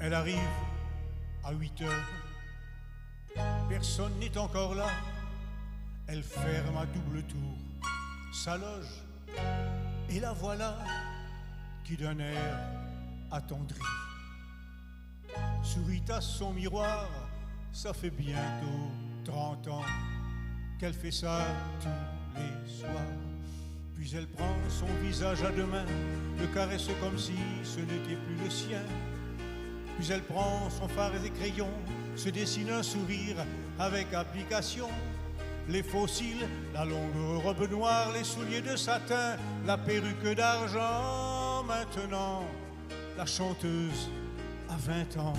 Elle arrive à 8 heures. Personne n'est encore là. Elle ferme à double tour sa loge. Et la voilà qui d'un air attendri sourit à son miroir. Ça fait bientôt 30 ans qu'elle fait ça tous les soirs. Puis elle prend son visage à deux mains, le caresse comme si ce n'était plus le sien. Puis elle prend son fard et des crayons, se dessine un sourire avec application. Les faux cils, la longue robe noire, les souliers de satin, la perruque d'argent. Maintenant, la chanteuse a 20 ans.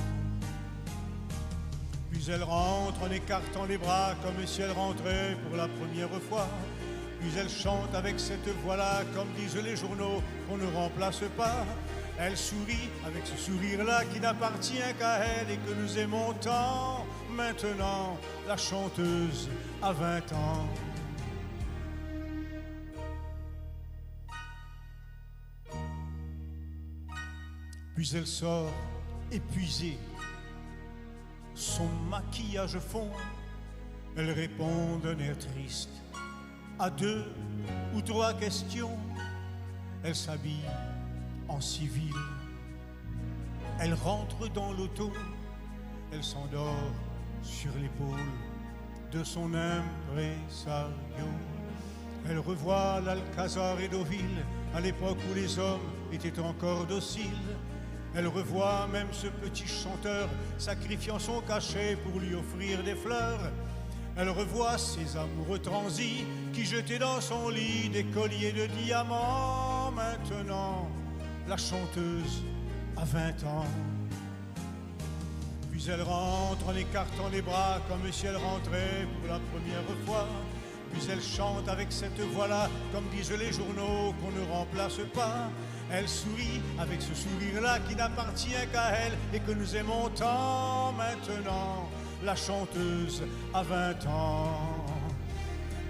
Puis elle rentre en écartant les bras comme si elle rentrait pour la première fois. Puis elle chante avec cette voix-là, comme disent les journaux, qu'on ne remplace pas. Elle sourit avec ce sourire-là qui n'appartient qu'à elle et que nous aimons tant. Maintenant, la chanteuse a 20 ans. Puis elle sort épuisée, son maquillage fond. Elle répond d'un air triste à 2 ou 3 questions. Elle s'habille en civil. Elle rentre dans l'auto. Elle s'endort sur l'épaule de son impresario. Elle revoit l'Alcazar et Deauville à l'époque où les hommes étaient encore dociles. Elle revoit même ce petit chanteur sacrifiant son cachet pour lui offrir des fleurs. Elle revoit ses amoureux transis qui jetaient dans son lit des colliers de diamants. Maintenant, la chanteuse a 20 ans. Puis elle rentre en écartant les bras comme si elle rentrait pour la première fois. Puis elle chante avec cette voix-là, comme disent les journaux, qu'on ne remplace pas. Elle sourit avec ce sourire-là qui n'appartient qu'à elle et que nous aimons tant. Maintenant, la chanteuse a 20 ans.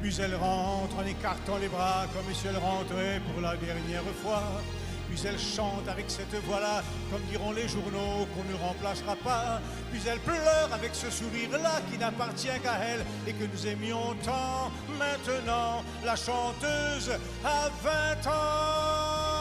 Puis elle rentre en écartant les bras comme si elle rentrait pour la dernière fois. Puis elle chante avec cette voix-là, comme diront les journaux, qu'on ne remplacera pas. Puis elle pleure avec ce sourire-là qui n'appartient qu'à elle et que nous aimions tant. Maintenant, la chanteuse a 20 ans.